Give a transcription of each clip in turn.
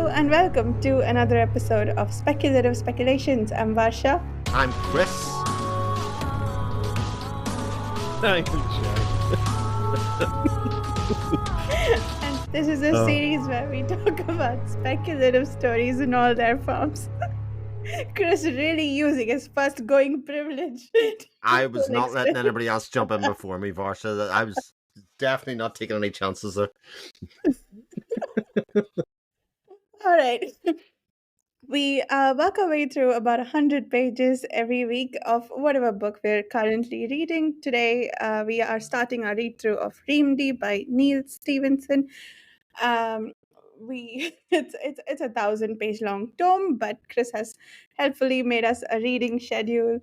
and welcome to another episode of Speculative Speculations. I'm Varsha. I'm Chris. I'm Jack. And this is a series where we talk about speculative stories in all their forms. Chris really using his first going privilege. I was not letting extent. anybody else jump in before me, Varsha. I was definitely not taking any chances there. All right. We work our way through about 100 pages every week of whatever book we're currently reading. Today, we are starting our read through of Reamde by Neal Stephenson. Um, it's a 1,000-page long tome, but Chris has helpfully made us a reading schedule.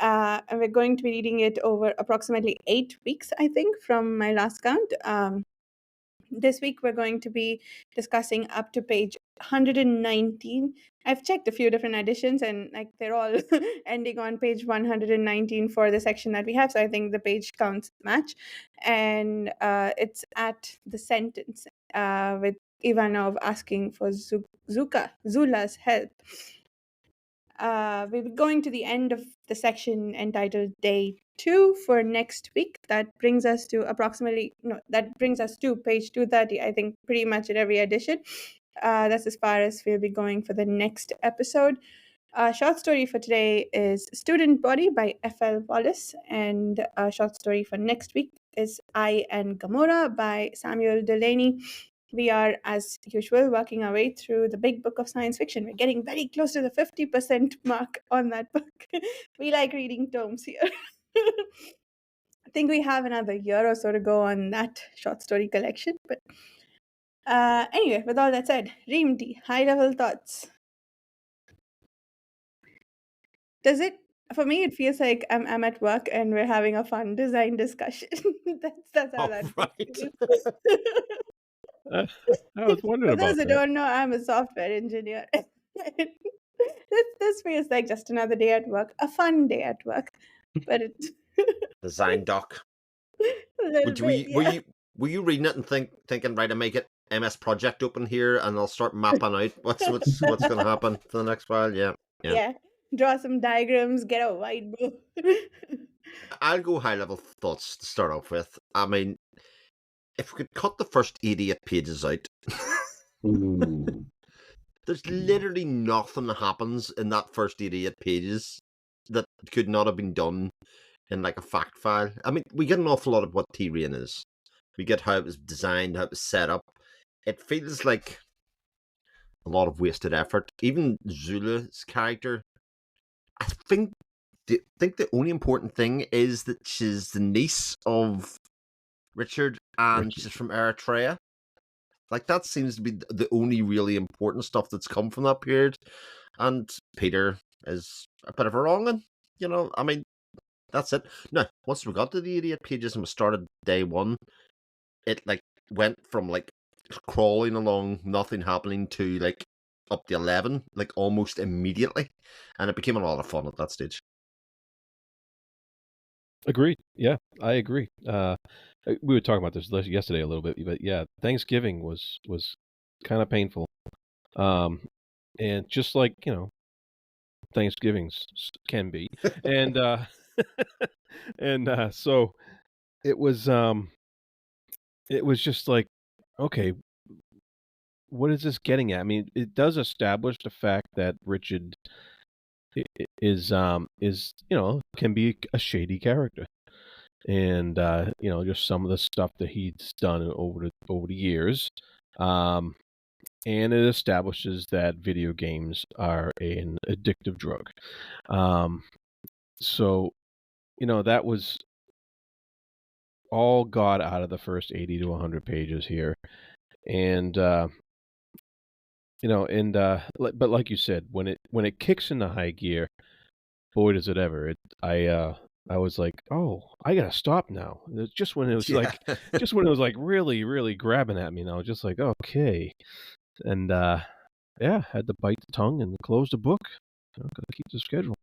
And we're going to be reading it over approximately 8 weeks, I think, from my last count. This week we're going to be discussing up to page 119. I've checked a few different editions and like they're all ending on page 119 for the section that we have, so I think the page counts match. And it's at the sentence with Ivanov asking for Zula's help. We'll be going to the end of the section entitled Day 2 for next week. That brings us to page 230, I think, pretty much at every edition. That's as far as we'll be going for the next episode. Short story for today is Student Body by F.L.Wallace, and a short story for next week is I and Gamora by Samuel Delaney. We are, as usual, working our way through the big book of science fiction. We're getting very close to the 50% mark on that book. We like reading tomes here. I think we have another year or so to go on that short story collection. But anyway, with all that said, Reamde, high-level thoughts. Does it? For me, it feels like I'm at work and we're having a fun design discussion. that's how that feels. I was wondering For those about who that. don't know, I'm a software engineer. this feels like just another day at work, a fun day at work, but it's Design doc. a little bit, yeah. Were you reading it and thinking, right, I make it MS Project open here and I'll start mapping out what's going to happen for the next while? Yeah. Yeah. Draw some diagrams, get a whiteboard. I'll go high level thoughts to start off with. I mean, if we could cut the first 88 pages out, there's literally nothing that happens in that first 88 pages that could not have been done in like a fact file. I mean, we get an awful lot of what T-Rain is. We get how it was designed, how it was set up. It feels like a lot of wasted effort. Even Zula's character, I think the only important thing is that she's the niece of Richard and she's from Eritrea. Like, that seems to be the only really important stuff that's come from that period. And Peter is a bit of a wrong'un, you know? I mean, that's it. Now, once we got to the 88 pages and we started day one, it, like, went from, like, crawling along, nothing happening, to, like, up to 11, like, almost immediately. And it became a lot of fun at that stage. Agreed. Yeah, I agree. We were talking about this yesterday a little bit, but yeah, Thanksgiving was kind of painful. And just like, Thanksgivings can be. And so it was just like, okay, what is this getting at? I mean, it does establish the fact that Richard is can be a shady character, and just some of the stuff that he's done over the years, and it establishes that video games are an addictive drug. So that was all got out of the first 80 to 100 pages here, and but like you said, when it kicks into high gear, boy does it ever. I was like, oh, I gotta stop now. It's just when it was like really, really grabbing at me now, just like, okay. And had to bite the tongue and close the book. Gotta keep the schedule.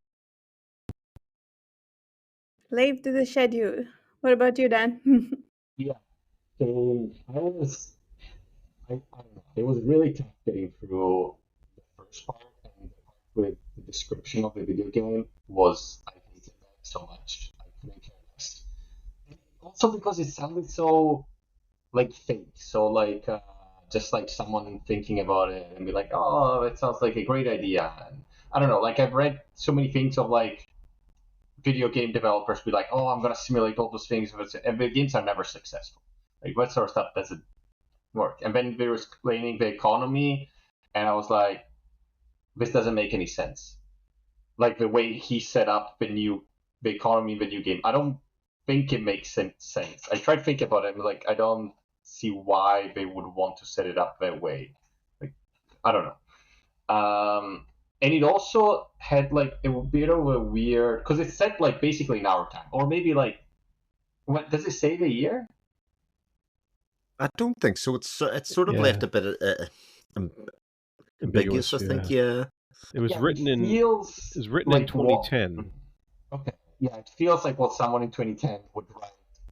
Slave to the schedule. What about you, Dan? Yeah. So I don't know. It was really tough getting through the first part, and the part with the description of the video game was I hated that so much. I couldn't care less. And also because it sounded so like fake, so like just like someone thinking about it and be like, oh, it sounds like a great idea. And I don't know. Like I've read so many things of like video game developers be like, oh, I'm gonna simulate all those things, and the games are never successful. Like what sort of stuff doesn't work? And then they were explaining the economy, and I was like, this doesn't make any sense. Like the way he set up the economy in the new game, I don't think it makes sense. I tried to think about it, and like I don't see why they would want to set it up that way. Like I don't know. And it also had like a bit of a weird because it's set like basically in our time, or maybe like what does it say the year? I don't think so. It's sort of Yeah. left a bit ambiguous. I think. Yeah. It was Yeah, written it in feels it was written in like what? 2010. Okay, yeah, it feels like what someone in 2010 would write.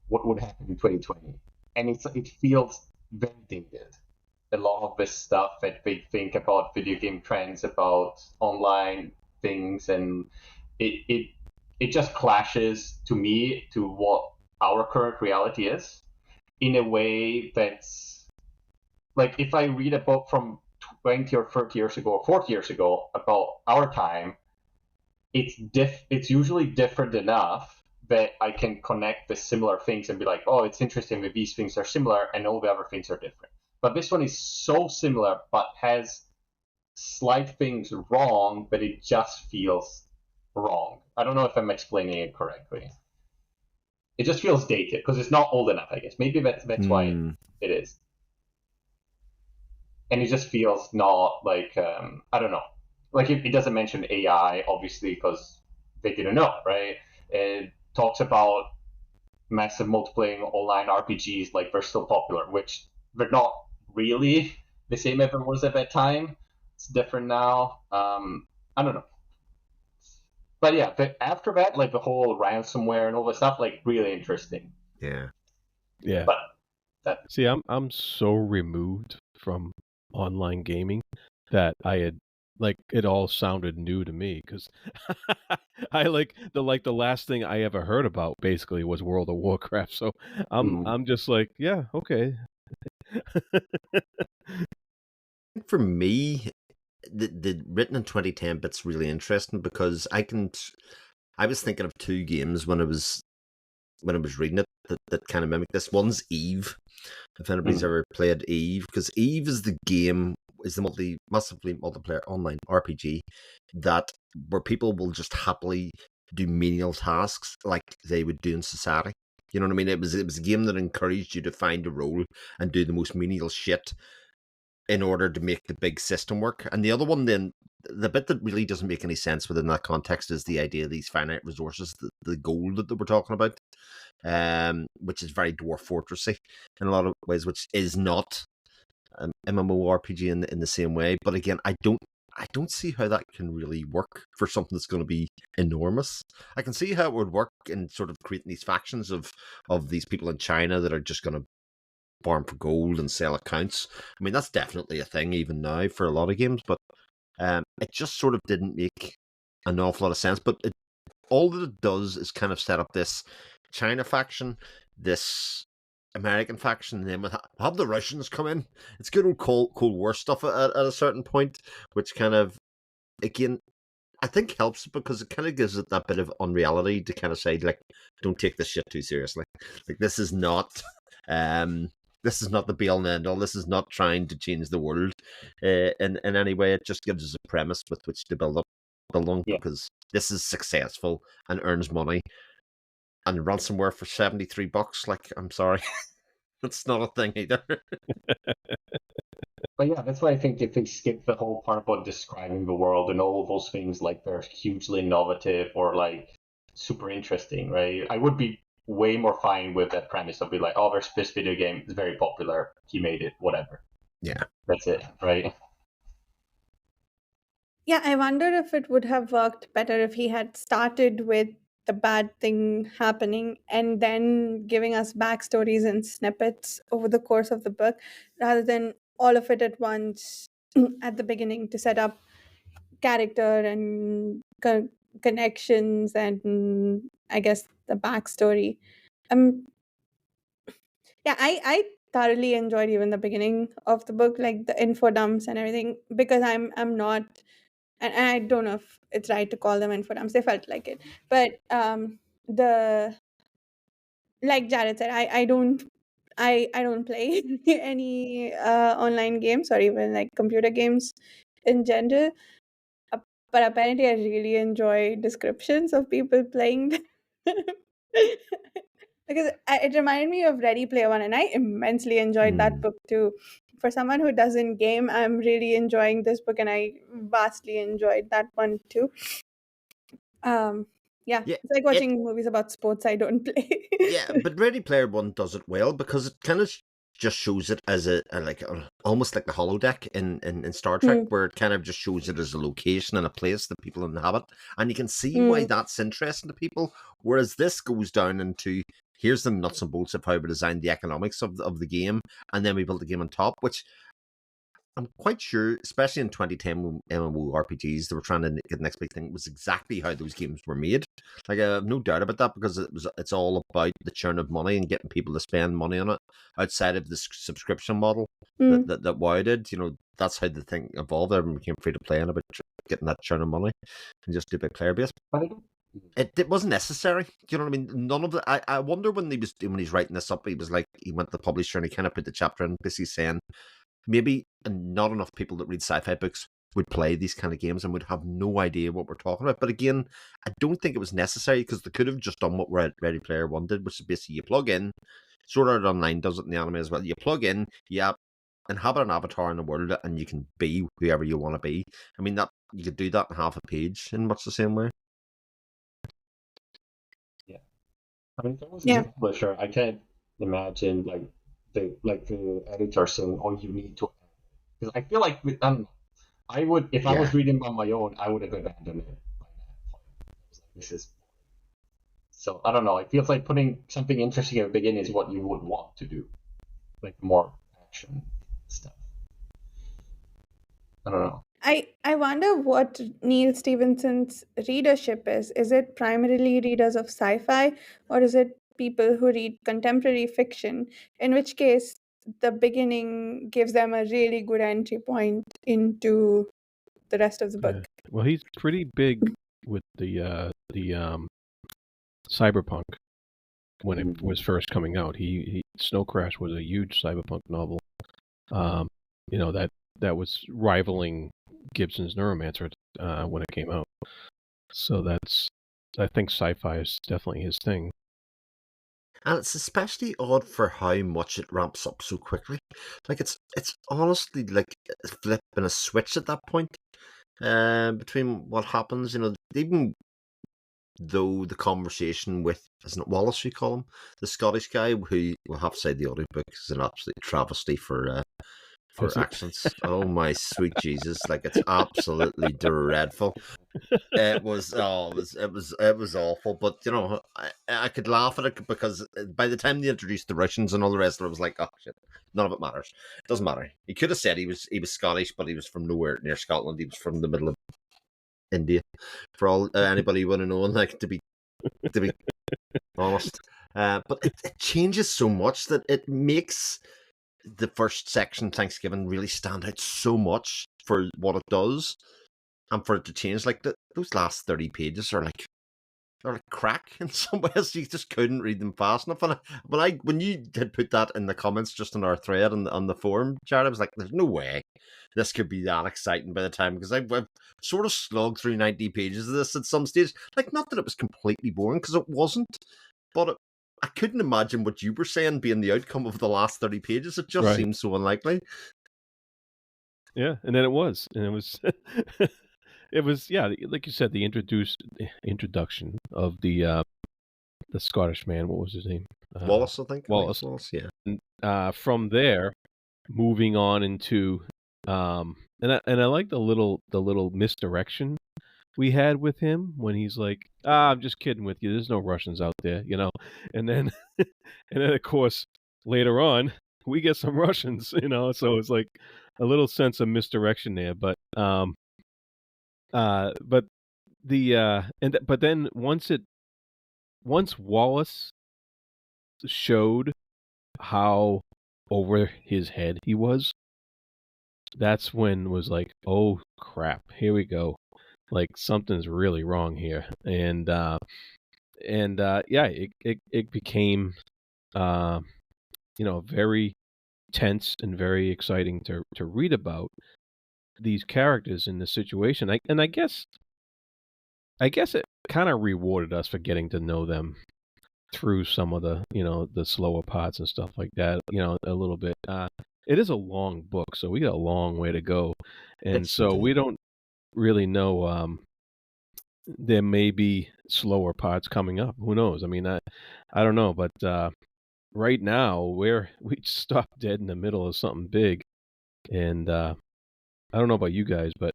What would happen in 2020, and it feels very dated. A lot of this stuff that they think about video game trends, about online things, and it it just clashes to me to what our current reality is in a way that's like if I read a book from 20 or 30 years ago or 40 years ago about our time, it's usually different enough that I can connect the similar things and be like, oh, it's interesting that these things are similar and all the other things are different. But this one is so similar but has slight things wrong, but it just feels wrong. I don't know if I'm explaining it correctly. It just feels dated because it's not old enough, I guess. Maybe that's why it is. And it just feels not like I don't know. Like it doesn't mention AI obviously because they didn't know, right? It talks about massive multiplayer online RPGs like they're still popular, which they're not really the same as it was at that time. It's different now. I don't know, but yeah, but after that, like the whole ransomware and all this stuff, like really interesting. Yeah. Yeah. But that See, I'm so removed from online gaming that I had like it all sounded new to me because I like the last thing I ever heard about basically was World of Warcraft. So I'm just like, yeah, okay. For me, the written in 2010 bit's really interesting because I was thinking of two games when I was reading it that kind of mimic this. One's Eve, if anybody's ever played Eve, because Eve is the game, is the massively multiplayer online RPG that where people will just happily do menial tasks like they would do in society. You know what I mean? It was a game that encouraged you to find a role and do the most menial shit in order to make the big system work. And the other one, then, the bit that really doesn't make any sense within that context is the idea of these finite resources, the gold that they were talking about, which is very Dwarf Fortressy in a lot of ways, which is not MMORPG in the same way. But again, I don't see how that can really work for something that's going to be enormous. I can see how it would work in sort of creating these factions of these people in China that are just going to farm for gold and sell accounts. I mean, that's definitely a thing even now for a lot of games, but it just sort of didn't make an awful lot of sense. But all that it does is kind of set up this China faction, this American faction, and then we'll have the Russians come in. It's good old Cold War stuff at a certain point, which kind of, again, I think helps because it kind of gives it that bit of unreality to kind of say, like, don't take this shit too seriously. Like, this is not the be all and end all. This is not trying to change the world in any way. It just gives us a premise with which to build on because this is successful and earns money. And ransomware for $73, like, I'm sorry, that's not a thing either. But yeah, that's why I think if they skip the whole part about describing the world and all of those things, like they're hugely innovative or like super interesting, right? I would be way more fine with that premise of be like, oh, there's this video game, it's very popular, he made it, whatever. Yeah. That's it, right? Yeah, I wonder if it would have worked better if he had started with the bad thing happening and then giving us backstories and snippets over the course of the book rather than all of it at once at the beginning to set up character and connections and I guess the backstory. Um, yeah, I thoroughly enjoyed even the beginning of the book, like the info dumps and everything, because I'm not, and I don't know if it's right to call them info dumps. They felt like it, but the like Jared said, I don't play any online games or even like computer games in general. Uh, But apparently, I really enjoy descriptions of people playing them. Because it reminded me of Ready Player One, and I immensely enjoyed that Hmm. book too. For someone who doesn't game, I'm really enjoying this book, and I vastly enjoyed that one too. Um, yeah, Yeah, it's like it watching movies about sports I don't play. yeah, but Ready Player One does it well because it kind of just shows it as almost like the holodeck in Star Trek, Hmm, where it kind of just shows it as a location and a place that people inhabit, and you can see why hmm, that's interesting to people. Whereas this goes down into here's the nuts and bolts of how we designed the economics of the game, and then we built the game on top, which I'm quite sure, especially in 2010 MMORPGs, they were trying to get the next big thing. It was exactly how those games were made. Like, I have no doubt about that because it's all about the churn of money and getting people to spend money on it outside of the subscription model hmm. that WoW did. That's how the thing evolved. Everyone became free to play and about getting that churn of money and just do a big player base. But I don't. It wasn't necessary. Do you know what I mean? None of the. I wonder when he's writing this up, he was like he went to the publisher and he kind of put the chapter in, basically saying maybe not enough people that read sci-fi books would play these kind of games and would have no idea what we're talking about. But again, I don't think it was necessary because they could have just done what Ready Player One did, which is basically you plug in. Sword Art Online does it in the anime as well. You plug in, you inhabit an avatar in the world, and you can be whoever you want to be. I mean, that you could do that in half a page in much the same way. Yeah. I mean, if I was a Yeah, publisher, I can't imagine the editor saying, "Oh, you need to," because I feel like I would if I Yeah. was reading on my own, I would have abandoned it by that point. I was like, this is so I don't know. It feels like putting something interesting at the beginning is what you would want to do, like more action stuff. I don't know. I wonder what Neil Stephenson's readership is. Is it primarily readers of sci-fi, or is it people who read contemporary fiction? In which case, the beginning gives them a really good entry point into the rest of the Yeah. book. Well, he's pretty big with the cyberpunk when it was first coming out. He Snow Crash was a huge cyberpunk novel. That was rivaling Gibson's Neuromancer when it came out. So I think sci-fi is definitely his thing. And it's especially odd for how much it ramps up so quickly. Like it's honestly like flipping a switch at that point. Between what happens, even though the conversation with isn't it Wallace you call him, the Scottish guy who will have to say the audiobook is an absolute travesty for Is it? accents. Oh my sweet Jesus! Like it's absolutely dreadful. It was awful, but I could laugh at it because by the time they introduced the Russians and all the rest of it, I was like, oh shit, none of it matters. It doesn't matter. He could have said he was Scottish, but he was from nowhere near Scotland. He was from the middle of India. For all anybody want to know, like to be honest, but it changes so much that it makes the first section Thanksgiving really stand out so much for what it does and for it to change. Like those last 30 pages are like crack in some ways. You just couldn't read them fast enough. And when you had put that in the comments just on our thread on the forum, Jared, I was like, "There's no way this could be that exciting by the time." Because I've sort of slogged through 90 pages of this at some stage. Like, not that it was completely boring, because it wasn't, but I couldn't imagine what you were saying being the outcome of the last 30 pages. It just Right. seems so unlikely. Yeah, and then it was, and it was, it was, yeah, like you said, the introduction of the Scottish man. What was his name? Wallace, I think. Wallace. Wallace, yeah. And, from there, moving on into, and I like the little misdirection we had with him when he's like, I'm just kidding with you. There's no Russians out there, and then, and then of course later on, we get some Russians, so it's like a little sense of misdirection there. But but but then once Wallace showed how over his head he was, that's when was like, oh crap, here we go. Like something's really wrong here. Yeah, it became very tense and very exciting to read about these characters in this situation. I guess it kind of rewarded us for getting to know them through some of the slower parts and stuff like that, a little bit. It is a long book, so we got a long way to go. And It's so we indeed. don't really know. There may be slower parts coming up. Who knows? I mean, I don't know, but right now we stopped dead in the middle of something big, and I don't know about you guys, but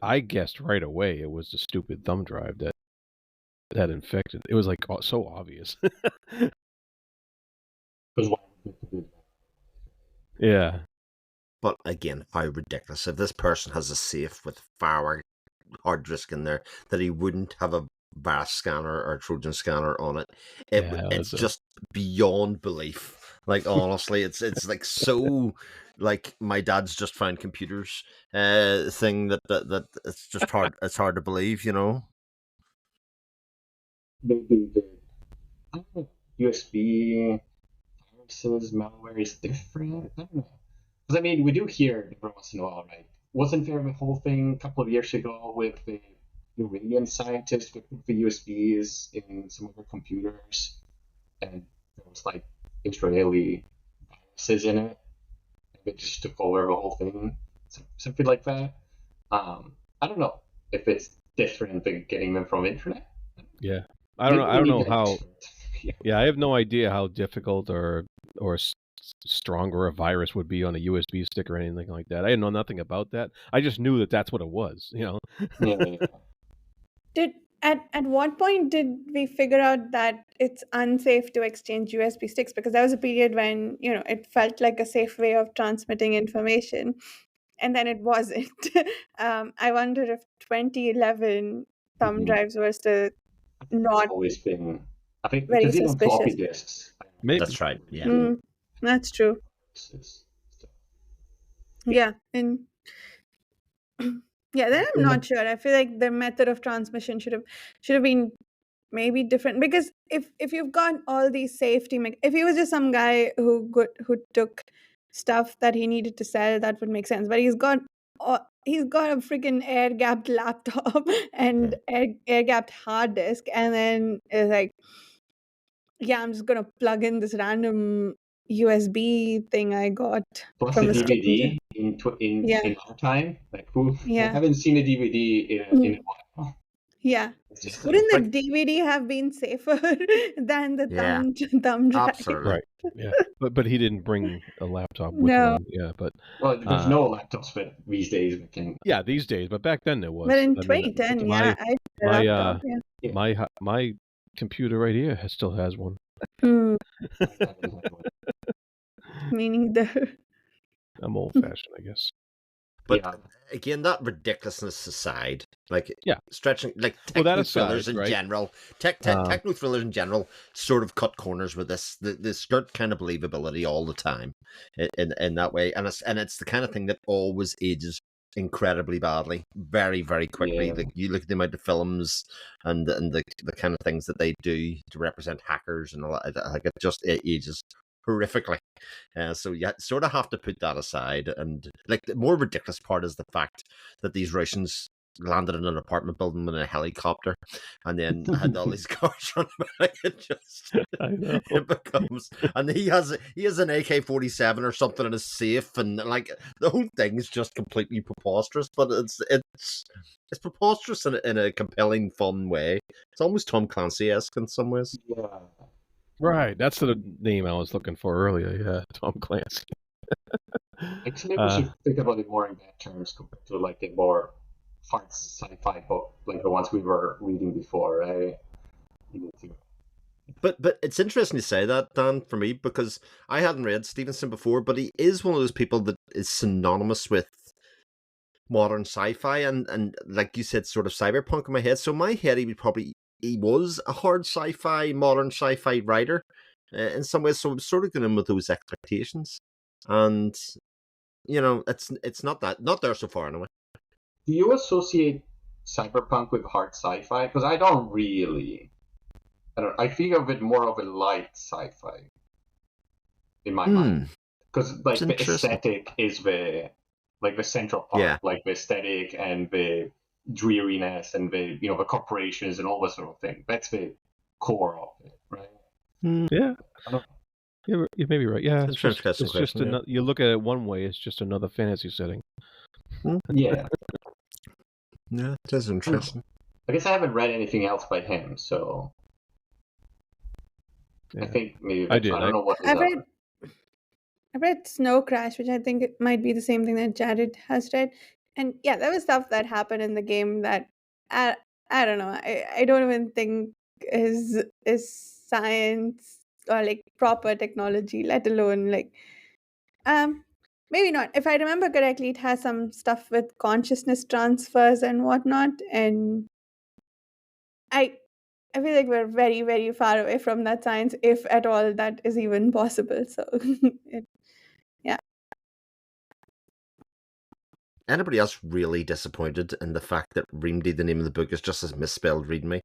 I guessed right away it was the stupid thumb drive that infected. It was like so obvious. Because why would they do that? Yeah, But again, how ridiculous. If this person has a safe with firewire hard disk in there, that he wouldn't have a virus scanner or a Trojan scanner on it. yeah, it It's was, just beyond belief. Like honestly, it's like so like my dad's just found computers thing that it's just hard to believe, Maybe the I don't know, USB viruses, malware is different. I don't know. Because I mean, we do hear every once in a while, right? Wasn't there a whole thing a couple of years ago with the Iranian scientists who put the USBs in some of their computers, and there was like Israeli viruses in it, and they just took over the whole thing, something like that. I don't know if it's different than getting them from internet. yeah. I don't know. Maybe I we don't need know an how. expert. Yeah. Yeah, I have no idea how difficult or stronger a virus would be on a USB stick or anything like that. I know nothing about that. I just knew that that's what it was. Yeah. Did at what point did we figure out that it's unsafe to exchange USB sticks? Because there was a period when, it felt like a safe way of transmitting information, and then it wasn't. I wonder if 2011 thumb Mhm. drives were still I think it's not always been, I think, very because even floppy suspicious. disks, I Maybe. That's right. Yeah. do Mm, that's true. viruses. So, Yeah, and yeah, then I'm yeah. not sure. I feel like the method of transmission should have been maybe different, because if you've got all these if he was just some guy who took stuff that he needed to sell, that would make sense. But he's got a freaking air gapped laptop and air gapped hard disk, and then it's like, yeah, I'm just gonna plug in this random USB thing I got Plus from a a stranger. DVD in Yeah, our time, like who I yeah. haven't seen a DVD in a while. Yeah. It's just Wouldn't But the DVD have been safer than the yeah, thumb drive? absolutely. Right. Yeah. But he didn't bring a laptop with No. him. Yeah. But well, there's uh, no laptops, but these days we can. yeah, these days. But back then there But was. in I mean, 2010, my yeah, I had a my laptop. Yeah. Yeah, my computer right here still has one. Hmm. I haven't had one. Meaning the I'm old fashioned, I guess. But Yeah, again, that ridiculousness aside, like Yeah. stretching, like Well, that techno thrillers aside, in right? general, Um, techno thrillers in general, sort of cut corners with the skirt kind of believability all the time, in that way, and it's the kind of thing that always ages incredibly badly, very very quickly. yeah. Like you look at the amount of films and the kind of things that they do to represent hackers and all that, like it ages horrifically. So you sort of have to put that aside. And like the more ridiculous part is the fact that these Russians landed in an apartment building in a helicopter and then had all these cars running by. It just I know. it becomes, and he has an AK-47 or something in his safe, and like the whole thing is just completely preposterous. But it's preposterous in a compelling, fun way. It's almost Tom Clancy-esque in some ways. Yeah. Right. That's the name I was looking for earlier. Yeah, Tom Clancy. Actually, we should think about it more in that terms compared to like a more hard sci-fi book, like the ones we were reading before, right? You need to But it's interesting to say that, Dan, for me, because I hadn't read Stevenson before, but he is one of those people that is synonymous with modern sci-fi and like you said, sort of cyberpunk in my head. So in my head, he was a hard sci-fi, modern sci-fi writer in some ways. So I'm sort of going in with those expectations, and it's not there so far anyway. Do you associate cyberpunk with hard sci-fi? Because I don't really. I think of it more of a light sci-fi in my mind. Because It's the interesting. aesthetic is the central part, Yeah. like the aesthetic and the dreariness and the corporations and all that sort of thing. That's the core of it, right? Yeah. I don't You may be right. Yeah, It's an interesting it's just question, yeah. you look at it one way, it's just another fantasy setting. Yeah. Yeah, it is interesting. I guess I haven't read anything else by him, so I Yeah. think maybe I that's did. I don't know what his I've other. read Snow Crash, which I think it might be the same thing that Jared has read. And yeah, there was stuff that happened in the game that I I don't know. I don't even think is science or like proper technology, let alone like maybe not. If I remember correctly, it has some stuff with consciousness transfers and whatnot. And I I feel like we're very, very far away from that science, if at all that is even possible. So yeah. Anybody else really disappointed in the fact that Reamde, the name of the book, is just as misspelled readme?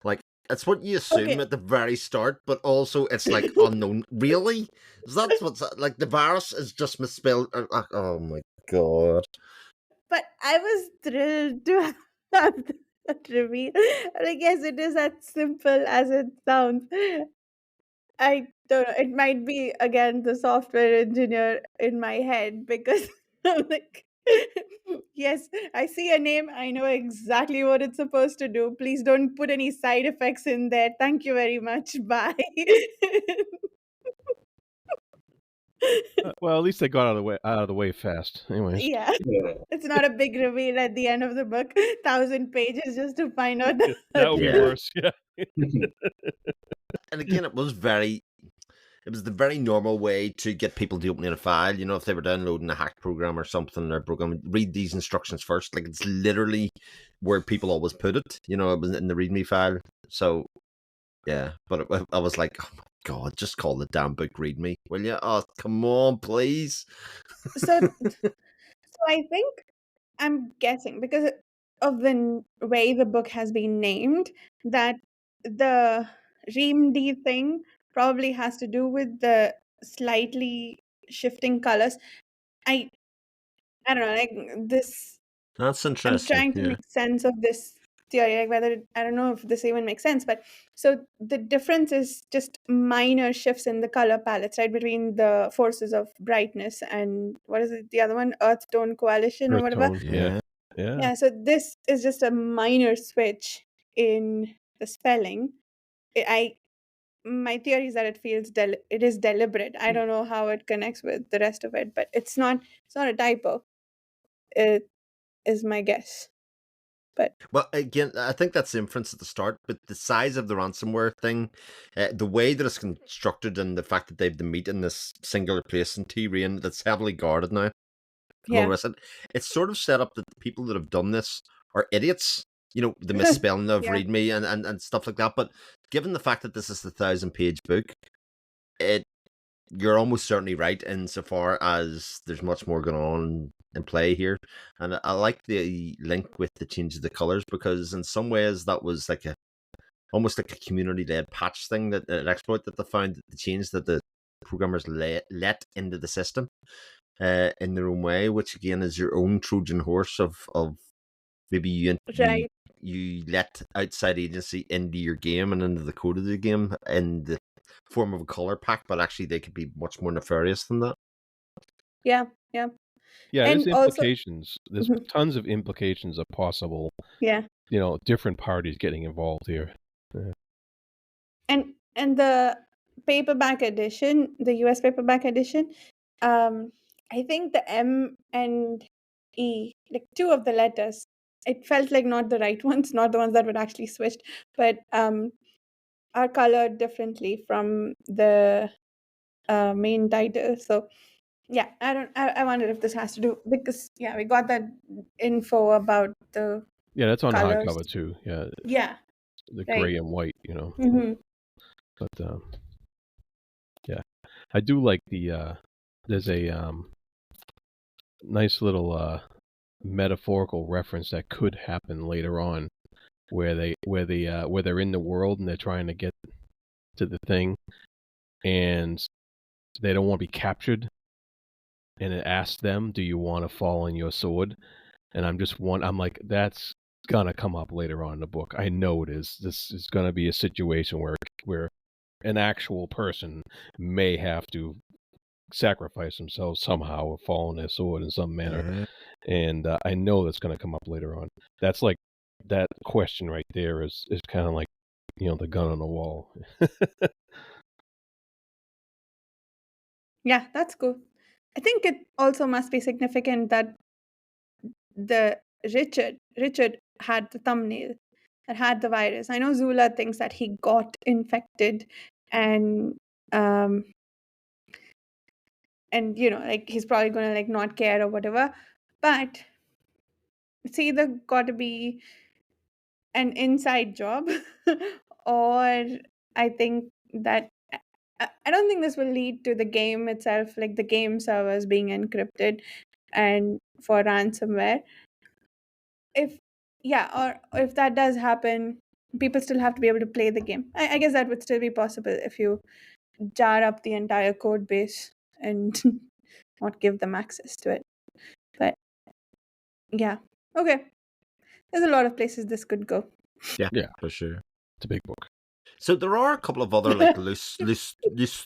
Like, it's what you assume Okay. at the very start, but also it's like unknown. Really? That's what's like the virus is just misspelled. Oh my god. But I was thrilled to have that reveal. And I guess it is as simple as it sounds. I don't know. It might be again the software engineer in my head because I'm like, yes, I see a name. I know exactly what it's supposed to do. Please don't put any side effects in there. Thank you very much. Bye. Well, at least they got out of the way fast. Anyway. Yeah. Yeah. It's not a big reveal at the end of the book. 1,000 pages just to find out the That would be Yeah. worse. Yeah. And again, it was the very normal way to get people to open in a file. If they were downloading a hacked program or something, or program, read these instructions first. Like, it's literally where people always put it. It was in the README file. So yeah, but I was like, oh my god, just call the damn book README, will you? Oh, come on, please. So I think I'm guessing because of the way the book has been named that the Reamde thing probably has to do with the slightly shifting colors. I I don't know, like this. That's I'm interesting. trying to Yeah. make sense of this theory, like whether I don't know if this even makes sense, but so the difference is just minor shifts in the color palettes, right, between the forces of brightness and what is it, the other one, Earth Tone Coalition or Earth whatever. tone. Yeah. Yeah. Yeah, so this is just a minor switch in the spelling. I my theory is that it is deliberate. I don't know how it connects with the rest of it, but it's not a typo. It is my guess. But Well, again, I think that's the inference at the start, but the size of the ransomware thing, the way that it's constructed, and the fact that they've the meat in this singular place in Tyrian that's heavily guarded now, and all the yeah, rest of it, it's sort of set up that the people that have done this are idiots. The misspelling of yeah, README and stuff like that. But given the fact that this is the 1,000-page book, it you're almost certainly right insofar as there's much more going on in play here. And I like the link with the change of the colors, because in some ways that was like almost like a community-led patch thing, that an exploit that they found, the change that the programmers let into the system in their own way, which again is your own Trojan horse of maybe right. you let outside agency into your game and into the code of the game in the form of a color pack, but actually they could be much more nefarious than that. Yeah, yeah. Yeah. There's And also, implications. There's mhm, tons of implications of possible, yeah. different parties getting involved here. Yeah. And the paperback edition, the US paperback edition, I think the M and E, like two of the letters, it felt like not the right ones, not the ones that were actually switched, but are colored differently from the main title. So yeah, I wonder if this has to do, because we got that info about the Yeah, that's on the colors. hardcover too. Yeah, Yeah, the right. gray and white, Mm-hmm. But yeah, I do like the. There's a nice little metaphorical reference that could happen later on, where they're in the world and they're trying to get to the thing, and they don't want to be captured, and it asks them, "Do you want to fall on your sword?" And I'm like, that's gonna come up later on in the book. I know it is. This is gonna be a situation where an actual person may have to sacrifice themselves somehow or fall on their sword in some manner. And I know that's going to come up later on. That's like that question right there is kind of like the gun on the wall. Yeah, that's cool. I think it also must be significant that the Richard had the thumbnail that had the virus. I know Zula thinks that he got infected, and um like he's probably gonna like not care or whatever, but it's either got to be an inside job or I think that I don't think this will lead to the game itself, like the game servers being encrypted and for ransomware. If or if that does happen, people still have to be able to play the game. I guess that would still be possible if you jar up the entire code base and not give them access to it. But yeah, okay. There's a lot of places this could go. Yeah, Yeah, for sure. it's a big book. So there are a couple of other like loose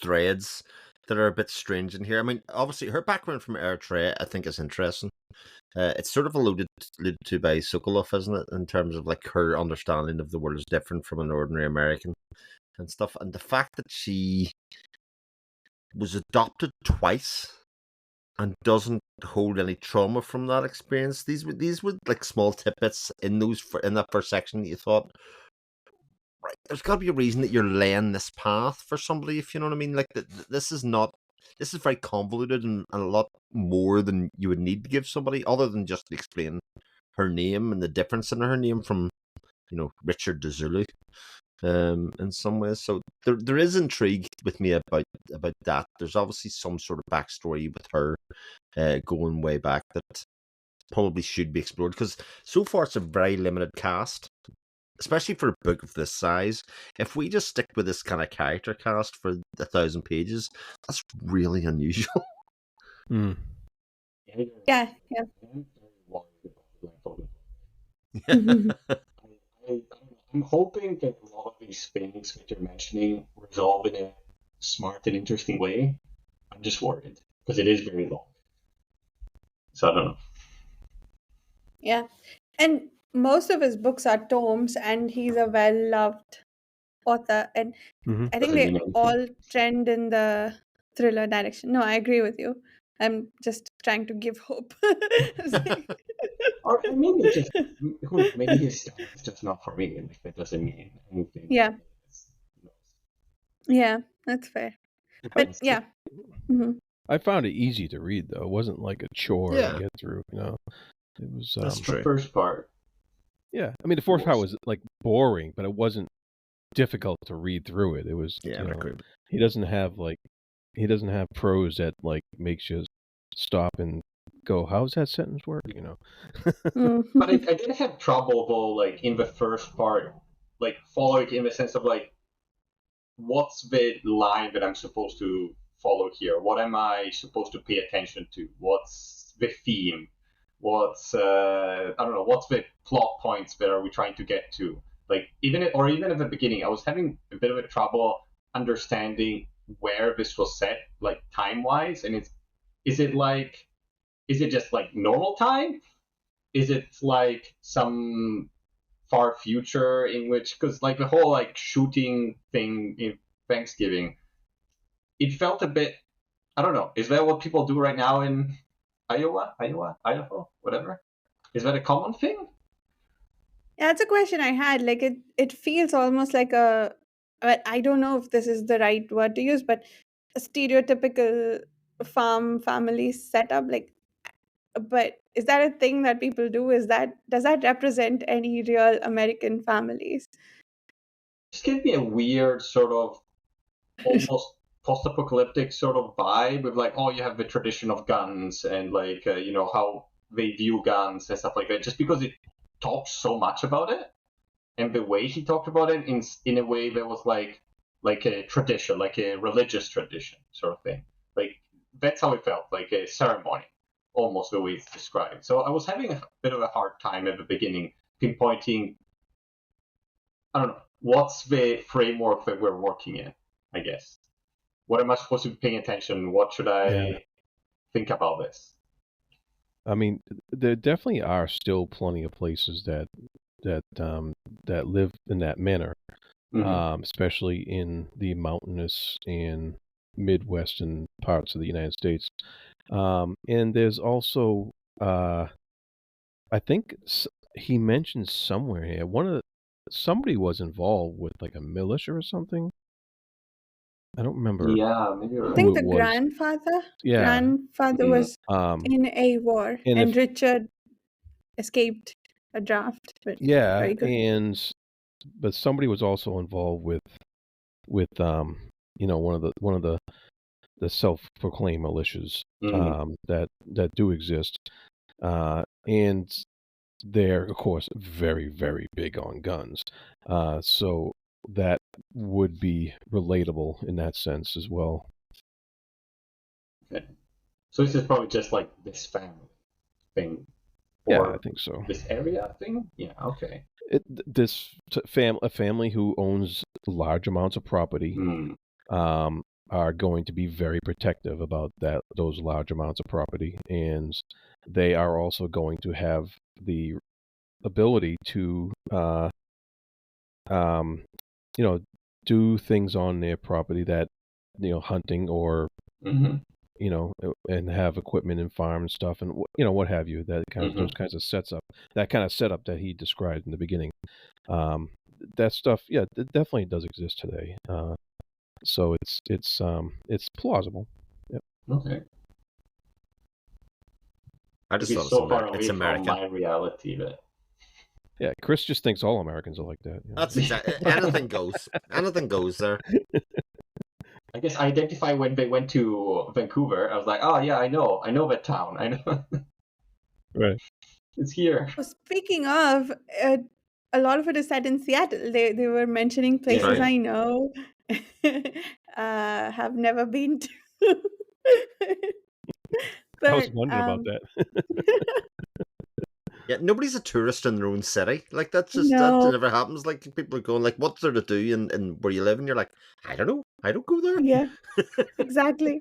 threads that are a bit strange in here. I mean, obviously her background from Eritrea, I think, is interesting. It's sort of alluded to by Sokolov, isn't it, in terms of like her understanding of the world is different from an ordinary American and stuff, and the fact that she was adopted twice and doesn't hold any trauma from that experience. These were like small tidbits in that first section that you thought, right, there's got to be a reason that you're laying this path for somebody, if you know what I mean. Like this is not. This is very convoluted and a lot more than you would need to give somebody, other than just explain her name and the difference in her name from Richard de Zulu, in some ways. So there is intrigue with me about that. There's obviously some sort of backstory with her going way back that probably should be explored, because so far it's a very limited cast, especially for a book of this size. If we just stick with this kind of character cast for 1,000 pages, that's really unusual. Mm. Yeah. I'm very worried about blindfolded. Yeah. I'm hoping that a lot of these things that you're mentioning resolve in a smart and interesting way. I'm just worried because it is very long. So I don't know. Yeah. And most of his books are tomes, and he's a well-loved author. And Mm-hmm. I think Doesn't mean they anything. all trend in the thriller direction. No, I agree with you. I'm just trying to give hope. Or maybe it's just maybe his style is just not for me. Like that doesn't mean anything. Yeah. Yeah, that's fair. But yeah. Mhm. I found it easy to read though. It wasn't like a chore Yeah. to get through. It was. That's true. The first part. Yeah, I mean the fourth part was like boring, but it wasn't difficult to read through it. It was. Yeah, I agree. He doesn't have prose that like makes you stop and go, how's that sentence work? Mhm. But I did have trouble though, like in the first part, like following in the sense of like, what's the line that I'm supposed to follow here? What am I supposed to pay attention to? What's the theme? What's I don't know. What's the plot points that are we trying to get to? Like even at the beginning, I was having a bit of a trouble understanding where this was set, like time wise. And is it just like normal time? Is it like some far future in which, because like the whole like shooting thing in Thanksgiving, it felt a bit, I don't know, is that what people do right now in Idaho, whatever? Is that a common thing? Yeah, that's a question I had. Like it feels almost like a but I don't know if this is the right word to use, but a stereotypical farm family setup, like, but is that a thing that people do? Does that represent any real American families? This gives me a weird sort of almost post-apocalyptic sort of vibe with like, oh, you have the tradition of guns and like, how they view guns and stuff like that. Just because it talks so much about it, and the way he talked about it in a way that was like a tradition, like a religious tradition sort of thing. Like that's how it felt, like a ceremony, almost the way it's described. So I was having a bit of a hard time at the beginning pinpointing, I don't know, what's the framework that we're working in, I guess. What am I supposed to be paying attention? What should I think about this? I mean, there definitely are still plenty of places that live in that manner, especially in the mountainous and Midwestern parts of the United States. And there's also, I think he mentioned somewhere here, somebody was involved with like a militia or something. I don't remember Yeah, maybe you're I right. think who it the was. Yeah. grandfather was Mm. in a war, And and Richard escaped a draft. But yeah, very good. but somebody was also involved with one of the self-proclaimed militias that do exist, and they're of course very, very big on guns, so that would be relatable in that sense as well. Okay. So this is probably just like this family thing, Yeah, or I think so. this area thing. Yeah. Okay. A family who owns large amounts of property um, are going to be very protective about those large amounts of property, and they are also going to have the ability to um, do things on their property that hunting or and have equipment and farm and stuff and what have you, those kinds of setup that he described in the beginning. That stuff, yeah, it definitely does exist today. So it's plausible. Yep. Okay. I just Maybe thought so far it's away from American. my reality that. Yeah, Chris just thinks all Americans are like that. That's exactly anything goes. Anything goes there. I guess I identify when they went to Vancouver. I was like, oh yeah, I know that town. I know. Right. It's here. So speaking of, a lot of it is set in Seattle. They were mentioning places Right. I know, have never been to. I was But wondering about that. Yeah, nobody's a tourist in their own city. Like that no, never happens. Like people are going like, what's there to do in where you live? And you're like, I don't know. I don't go there. yeah, exactly.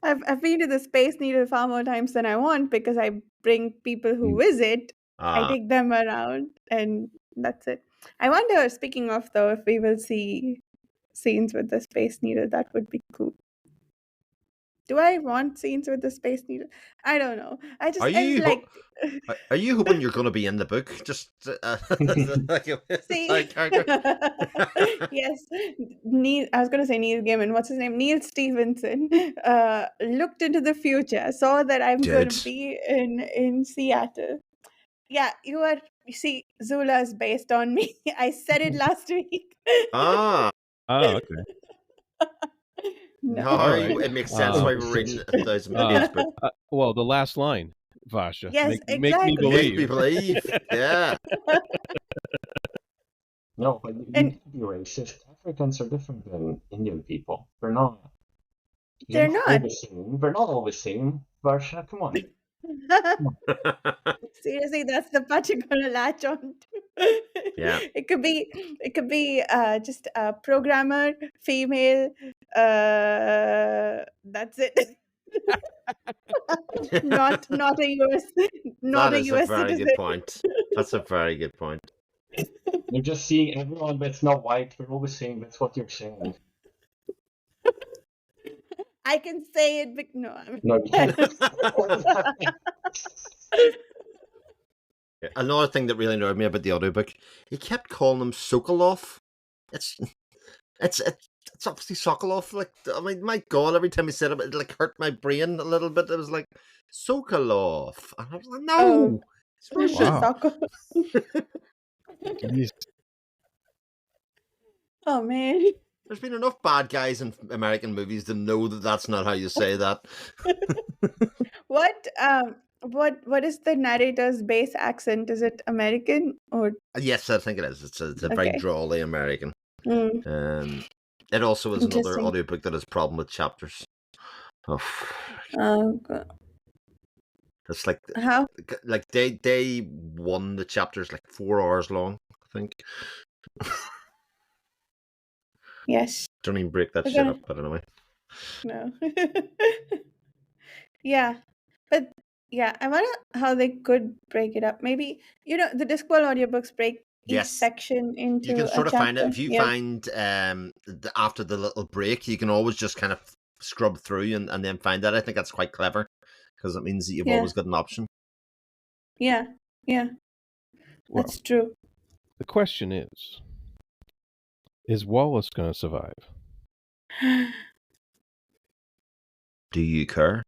I've been to the Space Needle far more times than I want because I bring people who visit. I take them around, and that's it. I wonder. Speaking of though, if we will see scenes with the Space Needle, that would be cool. Do I want scenes with the Space Needle? I don't know. I just like. Are you hoping you're going to be in the book? Just like a See, side character? yes, I was going to say Neil Gaiman. What's his name? Neal Stephenson looked into the future, saw that I'm going to be in Seattle. Yeah, you see, Zula is based on me. I said it last week. Ah. Oh, okay. No. All right. It makes sense why we're reading 1,000-page book. Well, the last line, Vasha. Yes, Make me exactly. believe. Make me believe. Yeah. No, but you can't be racist. Africans are different than Indian people. They're not. They're not. All the same. They're not all the same. Varsha, come on. Seriously, that's the part you're gonna latch on to. Yeah. It could be just a programmer, female. That's it. not a US, not That a is US a very citizen. good point. That's a very good point. You're just seeing everyone that's not white. They're all the same. That's what you're saying. I can say it, but no. No, you can't. Another thing that really annoyed me about the audiobook, he kept calling him Sokolov. It's It's obviously Sokolov. Like, I mean, my God, every time he said it, it like hurt my brain a little bit. It was like Sokolov, and I was like, Oh, no, it's Russian. Wow. Soccer. Jeez. Oh man. There's been enough bad guys in American movies to know that that's not how you say that. What is the narrator's base accent? Is it American or Yes, I think it is. It's a very okay? drawly American. Mm, It also is another interesting. audiobook that has problem with chapters. Oh, Go- it's how? like day one, the chapter's like 4 hours long, I think. Yes. Don't even break that We're shit gonna up, but anyway. no. Yeah, but yeah, I wonder how they could break it up. Maybe the Discworld audiobooks break each Yes, section you can into a sort of find it chapter. if you Yeah, find after the little break, you can always just kind of scrub through and then find that. I think that's quite clever because it means that you've yeah, always got an option. yeah, yeah. Well, That's true. the question is Wallace going to survive? Do you care?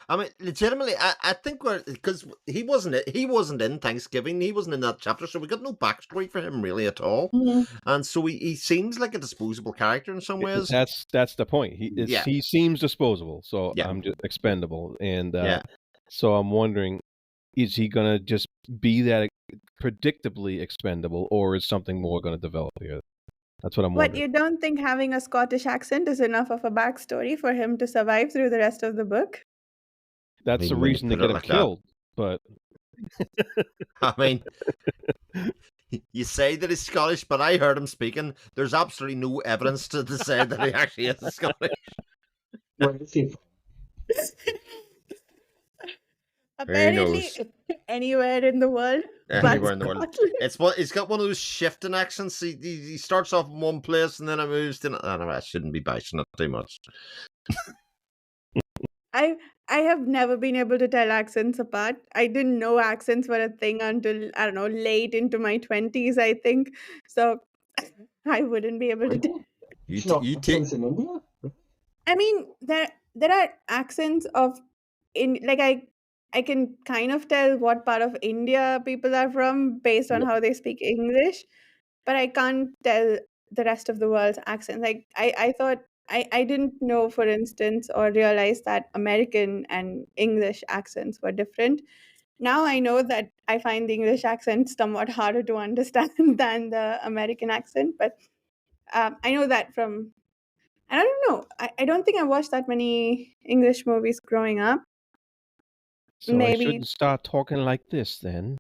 I mean, legitimately, I think because he wasn't in Thanksgiving, he wasn't in that chapter, so we got no backstory for him really at all, Mhm. and so he seems like a disposable character in some ways. That's the point. Yeah. He seems disposable, so Yeah. I'm just expendable, and Yeah. so I'm wondering, is he going to just be that predictably expendable, or is something more going to develop here? That's what I'm What, wondering. you don't think having a Scottish accent is enough of a backstory for him to survive through the rest of the book? That's the mean, when you reason to put it get him like that. killed. But I mean, you say that he's Scottish, but I heard him speaking. There's absolutely no evidence to say that he actually is Scottish. Where is he from? Apparently, knows? anywhere in the world, but Anywhere in the world. Scotland. He's got one of those shifting accents. He starts off in one place and then it moves to. I don't know. I shouldn't be bashing it too much. I I have never been able to tell accents apart. I didn't know accents were a thing until, I don't know, late into my 20s, I think. So I wouldn't be able to Really? You There's no you take. accents in India? I mean, there are accents of in like I can kind of tell what part of India people are from based on Yeah. how they speak English, but I can't tell the rest of the world's accent. Like I thought I didn't know, for instance, or realize that American and English accents were different. Now I know that I find the English accent somewhat harder to understand than the American accent, but I know that from I don't know. I don't think I watched that many English movies growing up. so I Maybe shouldn't start talking like this then.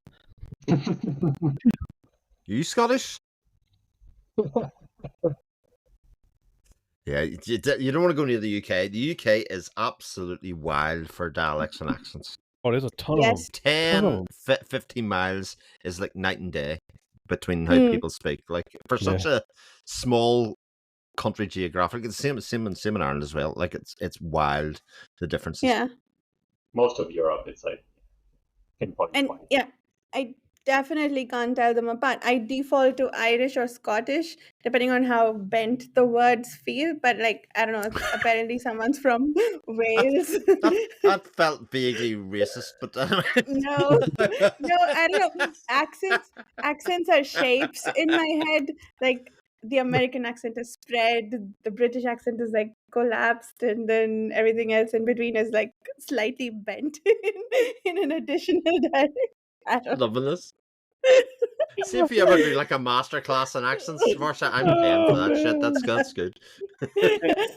You Scottish? Yeah, you don't want to go near the UK. The UK is absolutely wild for dialects and accents. Oh, there's a ton of them. yes. 10, 15 miles is like night and day between how Mm, people speak. Like, for such a small country geographically, it's the same in Ireland as well. Like, it's wild, the differences. yeah. Most of Europe, it's like pinpoint And point. yeah, I definitely can't tell them apart. I default to Irish or Scottish, depending on how bent the words feel. But like, I don't know, apparently someone's from Wales. That felt vaguely racist, but No, no, I don't know. Accents are shapes in my head. Like the American accent is spread, the British accent is like collapsed, and then everything else in between is like slightly bent in an additional dialect. I don't loving this. See if you ever do like a masterclass in accents, Varsha. I'm paying for that shit. That's good.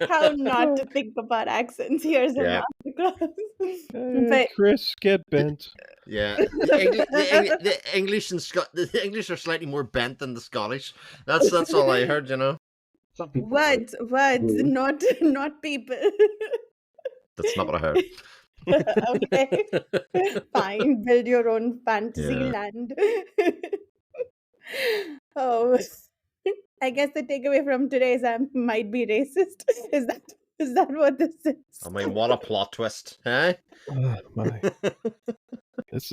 how not to think about accents. Here's a Yeah. masterclass. But Chris, get bent. Yeah, the English and the English are slightly more bent than the Scottish. That's all I heard. Some people words, agree. not people. That's not what I heard. Okay, fine. Build your own fantasy Yeah. land. Oh, I guess the takeaway from today is I might be racist. Is that what this is? I mean, what a plot twist, eh? Oh, my. This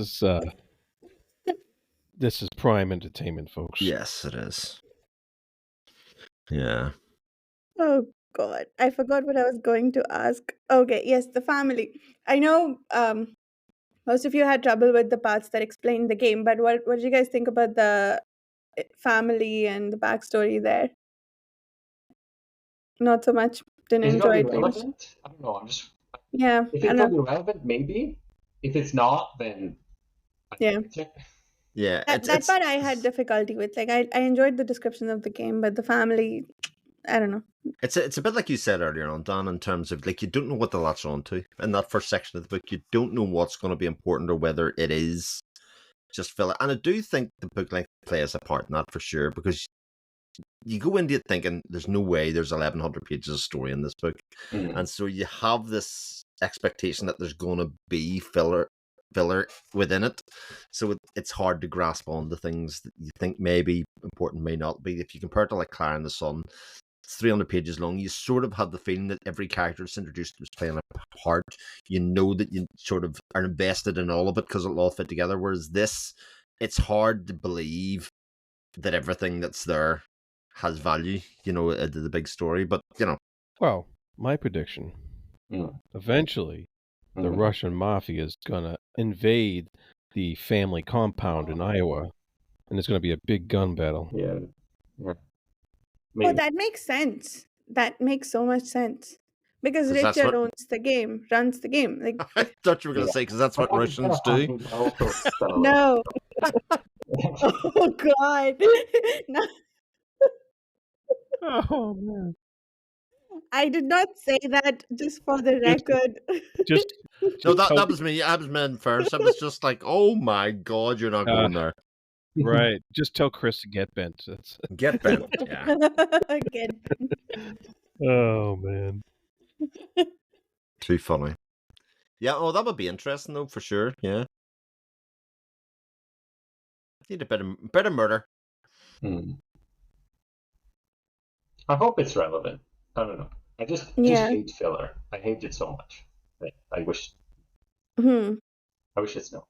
is prime entertainment, folks. Yes, it is. Yeah. Oh God, I forgot what I was going to ask. Okay, yes, the family. I know most of you had trouble with the parts that explained the game, but what did you guys think about the family and the backstory there? Not so much. Didn't Is it going enjoy to it be very much. relevant? I don't know. Yeah, If I it's don't going know. to be relevant, maybe. If it's not, then I Yeah, don't get it. Yeah. that part I had difficulty with. Like I enjoyed the description of the game, but the family, I don't know. It's a bit like you said earlier on, Dan, in terms of like you don't know what to latch on to in that first section of the book. You don't know what's going to be important or whether it is just filler. And I do think the book length plays a part in that for sure, because you go into it thinking there's no way there's 1,100 pages of story in this book, and so you have this expectation that there's going to be filler within it, so it's hard to grasp on the things that you think may be important, may not be. If you compare it to like Clara and the Sun, it's 300 pages long. You sort of have the feeling that every character that's introduced is playing a part. You know that you sort of are invested in all of it because it'll all fit together. Whereas this, it's hard to believe that everything that's there has value, the big story. But, Well, my prediction: eventually, the Russian mafia is gonna invade the family compound in Iowa, and it's gonna be a big gun battle. Yeah. Oh, Maybe. that makes sense. That makes so much sense. Because 'cause that's Richard what runs the game. Like, I thought you were going Yeah. to say, because that's I what thought it was kind Russians of do. hunting, but also settling. no. Oh God. No, Oh man! I did not say that, just for the Just, record. just, No, just tell. that was me. I was meant first. I was just like, oh my God, you're not going there. Right. Just tell Chris to get bent. That's. Get bent. Yeah. Again. Oh man. Too funny. Yeah, oh, that would be interesting, though, for sure. Yeah. Need a bit of murder. I hope it's relevant. I don't know. I just Yeah. hate filler. I hate it so much. I wish it's no.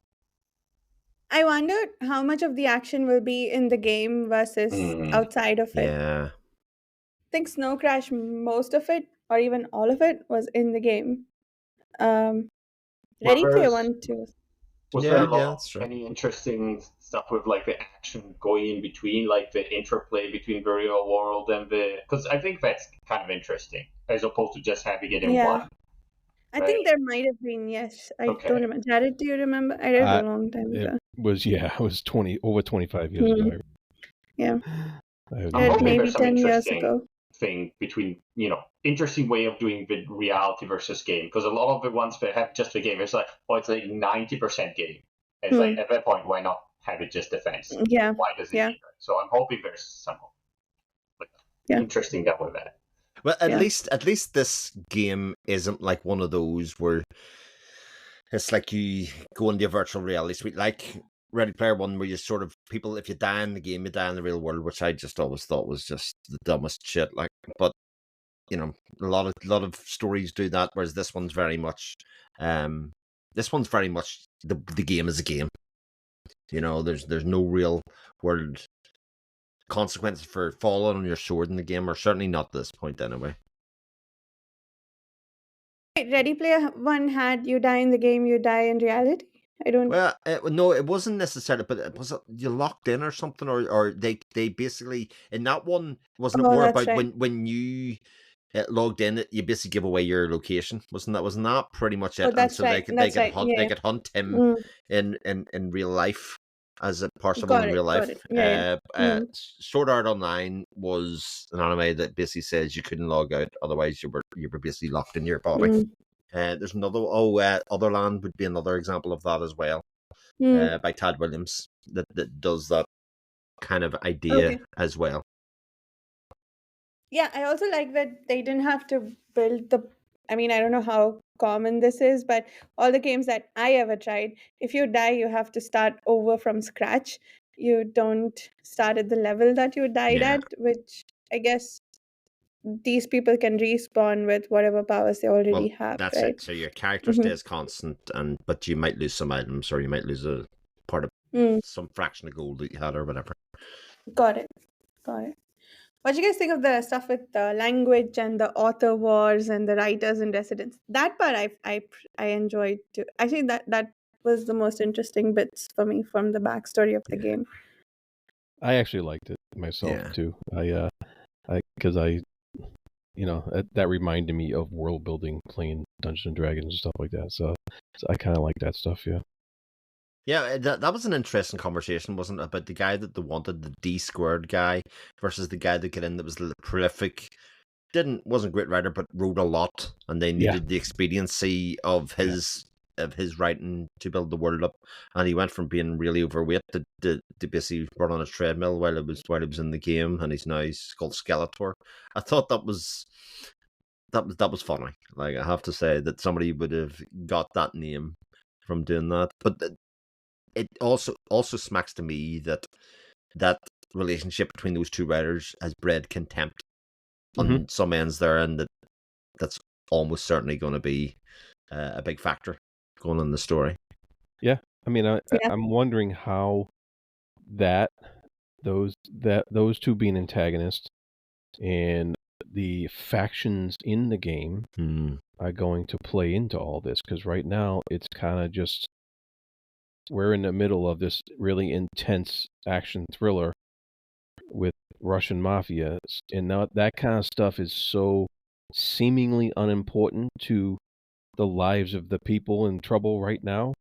I wonder how much of the action will be in the game versus outside of it. Yeah. I think Snow Crash, most of it, or even all of it, was in the game. Ready Player One too. Was there a lot that's true. any interesting stuff with like the action going in between, like the interplay between the real world and because I think that's kind of interesting as opposed to just having it in one. I think there might have been, yes. I Okay. don't remember. Jared, do you remember? I read it a long time ago. It was over 25 years ago. Yeah. I'm hoping Maybe there's some 10 years interesting ago. thing between, interesting way of doing the reality versus game. Because a lot of the ones that have just the game, it's like, it's like 90% game. It's like, at that point, why not have it just defense? Yeah. Why does it need that? So I'm hoping there's some interesting that with that. Well, at least this game isn't like one of those where it's like you go into a virtual reality suite, like Ready Player One, where you sort of people, if you die in the game, you die in the real world, which I just always thought was just the dumbest shit. Like, but a lot of stories do that, whereas this one's very much, the game is a game. There's no real world consequences for falling on your sword in the game, or certainly not at this point anyway. Ready Player One had you die in the game, you die in reality. I don't. Well, no, it wasn't necessarily, but was it you locked in or something, or they basically in that one wasn't it more about when you logged in, you basically give away your location, wasn't that pretty much it? That's and so right. they could hunt him in real life as a person in real life. Sword Art Online was an anime that basically says you couldn't log out, otherwise you were basically locked in your body. There's another Otherland would be another example of that as well, by Tad Williams that does that kind of idea as well. Yeah, I also like that they didn't have to build I don't know how common this is, but all the games that I ever tried, if you die, you have to start over from scratch. You don't start at the level that you died at, which I guess these people can respawn with whatever powers they already have. That's right? it. So your character stays constant, but you might lose some items, or you might lose a part of some fraction of gold that you had, or whatever. Got it. What do you guys think of the stuff with the language and the author wars and the writers in residence? That part I enjoyed too. I think that was the most interesting bits for me from the backstory of the Yeah. game. I actually liked it myself Yeah. too. Because that reminded me of world building, playing Dungeons and Dragons and stuff like that. So I kind of like that stuff. Yeah. Yeah, that was an interesting conversation, wasn't it? About the guy that they wanted, the D squared guy, versus the guy that got in that was prolific, wasn't a great writer, but wrote a lot, and they Yeah. needed the expediency of Yeah. his writing to build the world up. And he went from being really overweight to basically run on a treadmill while he was in the game, and he's called Skeletor. I thought that was funny. Like, I have to say that somebody would have got that name from doing that, but it also smacks to me that relationship between those two writers has bred contempt Mm-hmm. on some ends there, and that's almost certainly going to be a big factor going on in the story. Yeah. I mean, Yeah. I'm wondering how those two being antagonists and the factions in the game are going to play into all this, because right now it's kind of just we're in the middle of this really intense action thriller with Russian mafia, and now that kind of stuff is so seemingly unimportant to the lives of the people in trouble right now,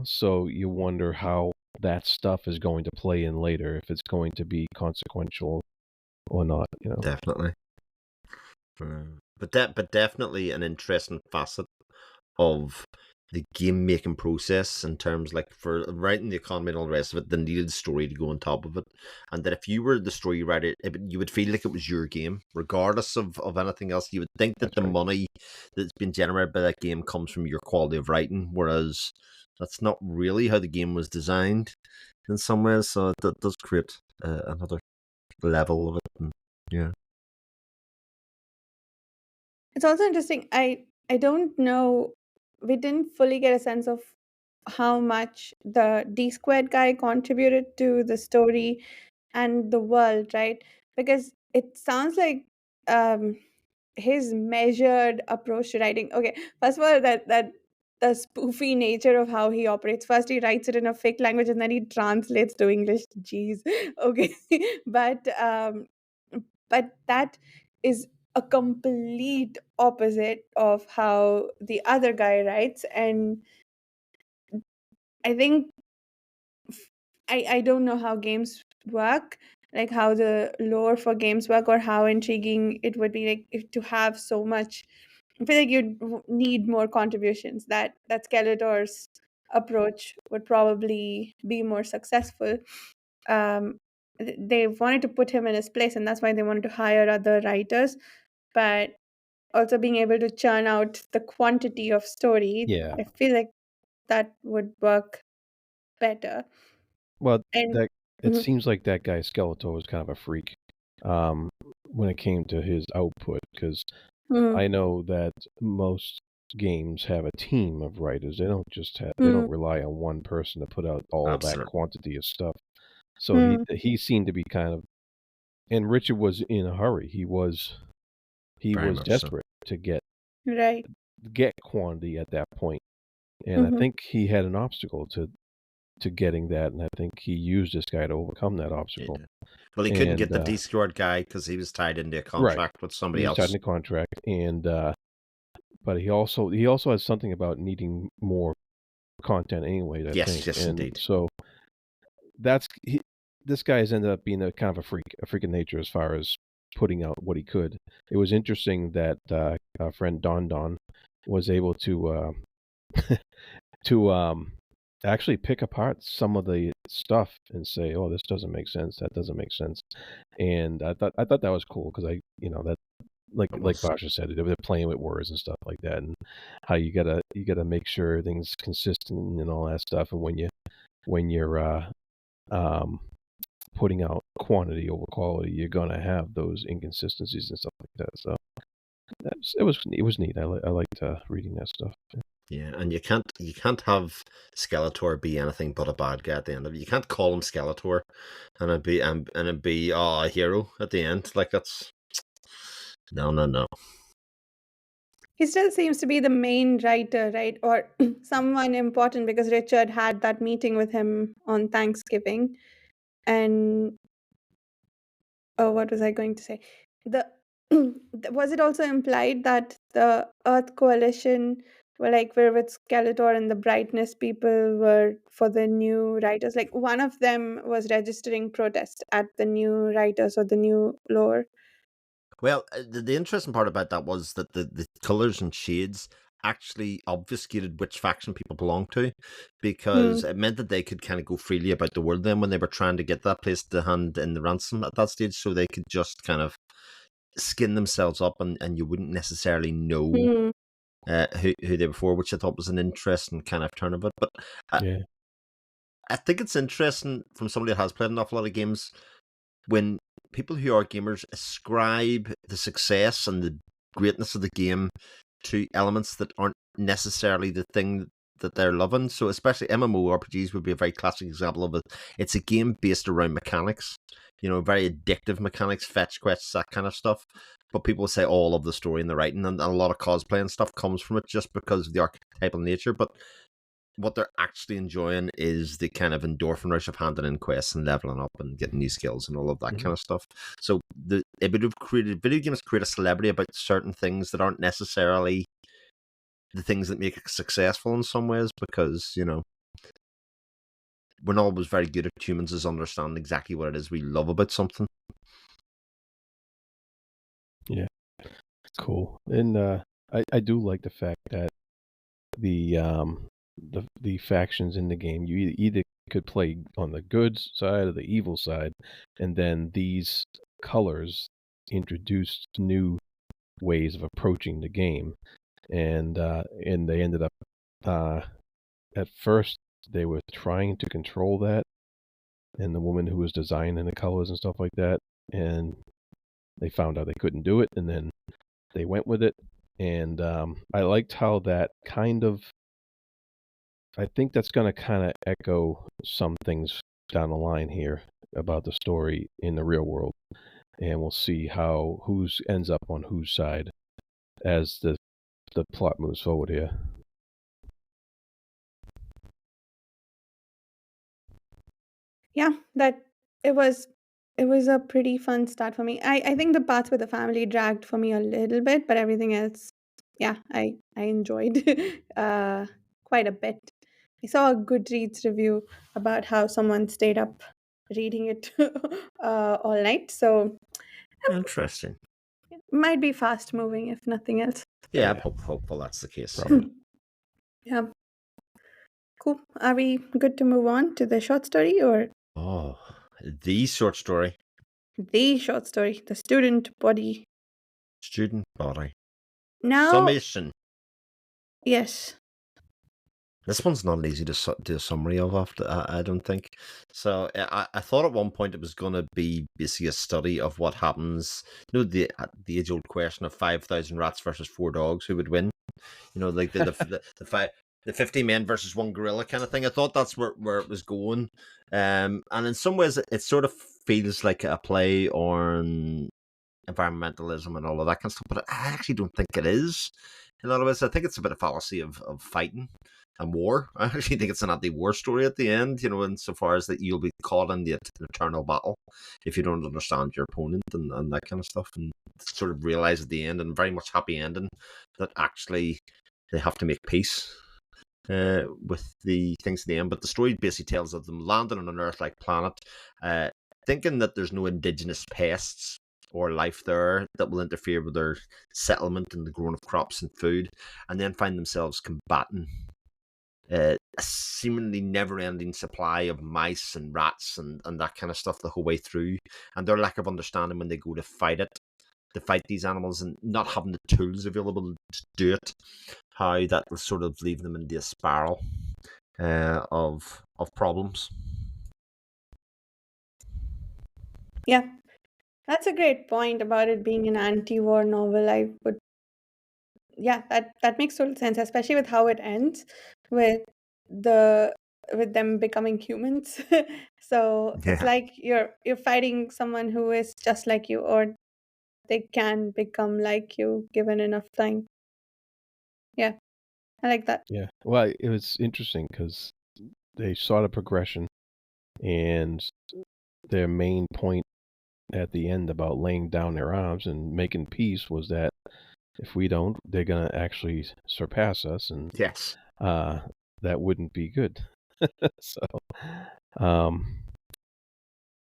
so you wonder how that stuff is going to play in later, if it's going to be consequential or not. Definitely. But definitely an interesting facet of the game making process, in terms, like, for writing the economy and all the rest of it, the needed story to go on top of it. And that if you were the story writer, you would feel like it was your game, regardless of anything else. You would think that That's the right. money that's been generated by that game comes from your quality of writing, whereas that's not really how the game was designed in some ways. So that does create another level of it. And, yeah. It's also interesting. I don't know. We didn't fully get a sense of how much the D squared guy contributed to the story and the world, right? Because it sounds like um his measured approach to writing. Okay, first of all, that the spoofy nature of how he operates. First, he writes it in a fake language, and then he translates to English. Jeez, okay, but that is a complete opposite of how the other guy writes, and I think I don't know how games work, like how the lore for games work, or how intriguing it would be, like, if to have so much. I feel like you'd need more contributions. That Skeletor's approach would probably be more successful. Um, they wanted to put him in his place, and that's why they wanted to hire other writers. But also being able to churn out the quantity of story, Yeah. I feel like that would work better. Well, And it seems like that guy Skeletor was kind of a freak um, when it came to his output, because mm, I know that most games have a team of writers. They don't they mm, don't rely on one person to put out all that Absolutely. quantity of stuff. So mm, he seemed to be kind of, and Richard was in a hurry. He Very was much so. desperate to right. get quantity at that point, and I Mhm. think he had an obstacle to getting that, and I think he used this guy to overcome that obstacle. Yeah. Well, he couldn't And get the D-squared guy because he was tied into a right, contract with he somebody was tied else. in a contract, and but he also has something about needing more content anyways, I think. Yes, And indeed. so this guy has ended up being a kind of a freak of nature as far as putting out what he could. It was interesting that our friend Don was able to to actually pick apart some of the stuff and say, "Oh, this doesn't make sense. That doesn't make sense." And I thought that was cool, because that, It like was. Basha said, they're playing with words and stuff like that, and how you gotta make sure everything's consistent and all that stuff. And when you're um, putting out quantity over quality, you're gonna have those inconsistencies and stuff like that. So it was neat. I liked reading that stuff. Yeah, and you can't have Skeletor be anything but a bad guy at the end of it. You can't call him Skeletor and it'd be a hero at the end. Like that's no, no, no. He still seems to be the main writer, right? Or someone important because Richard had that meeting with him on Thanksgiving. And oh, what was I going to say? The was it also implied that the Earth Coalition were with Skeletor and the Brightness people were for the new writers? Like one of them was registering protest at the new writers or the new lore. Well, the interesting part about that was that the colors and shades actually obfuscated which faction people belonged to, Hmm. because it meant that they could kind of go freely about the world then when they were trying to get that place to hand in the ransom at that stage, so they could just kind of skin themselves up and you wouldn't necessarily know Hmm. who they were for, which I thought was an interesting kind of turn of it. But I, Yeah. I think it's interesting from somebody that has played an awful lot of games when people who are gamers ascribe the success and the greatness of the game to elements that aren't necessarily the thing that they're loving. So especially MMORPGs would be a very classic example of it. It's a game based around mechanics, very addictive mechanics, fetch quests, that kind of stuff. But people say all of the story and the writing and a lot of cosplay and stuff comes from it just because of the archetypal nature. But what they're actually enjoying is the kind of endorphin rush of handing in quests and leveling up and getting new skills and all of that kind of stuff. So it would have created video games create a celebrity about certain things that aren't necessarily the things that make it successful in some ways, because we're not always very good at humans as understanding exactly what it is we love about something. Yeah. Cool. And I do like the fact that the factions in the game, you either could play on the good side or the evil side, and then these colors introduced new ways of approaching the game, and they ended up uh, at first they were trying to control that, and the woman who was designing the colors and stuff like that, and they found out they couldn't do it, and then they went with it, and I liked how that kind of. I think that's going to kind of echo some things down the line here about the story in the real world, and we'll see how who's ends up on whose side as the plot moves forward here. Yeah, that it was it was a pretty fun start for me. I think the parts with the family dragged for me a little bit, but everything else, yeah, I enjoyed quite a bit. I saw a Goodreads review about how someone stayed up reading it all night, so Interesting. it might be fast moving if nothing else. Yeah, I'm Yeah, hopeful that's the case. Yeah. probably. Yeah, cool. Are we good to move on to the short story or Oh, the short story, the short story, the student body? student body Now, summation. yes. This one's not easy to do a summary of, after I don't think. So I thought at one point it was going to be basically a study of what happens. The age old question of 5,000 rats versus 4 dogs, who would win? Like the 50 men versus one gorilla kind of thing. I thought that's where it was going. And in some ways it sort of feels like a play on environmentalism and all of that kind of stuff, but I actually don't think it is. In other words, I think it's a bit of fallacy of fighting and war. I actually think it's an anti-war story at the end, insofar as that you'll be caught in the eternal battle if you don't understand your opponent and that kind of stuff, and sort of realize at the end, and very much happy ending, that actually they have to make peace with the things at the end. But the story basically tells of them landing on an Earth-like planet, thinking that there's no indigenous pests or life there that will interfere with their settlement and the growing of crops and food, and then find themselves combating a seemingly never-ending supply of mice and rats and that kind of stuff the whole way through, and their lack of understanding when they go to fight these animals, and not having the tools available to do it, how that will sort of leave them into a spiral of problems. Yeah, that's a great point about it being an anti-war novel. I would yeah, that makes total sense, especially with how it ends with the with them becoming humans. So it's Yeah. like you're fighting someone who is just like you, or they can become like you given enough time. Yeah, I like that. Yeah. Well, it was interesting because they saw the progression, and their main point at the end about laying down their arms and making peace was that if we don't, they're gonna actually surpass us, and Yes. uh, that wouldn't be good. So, um,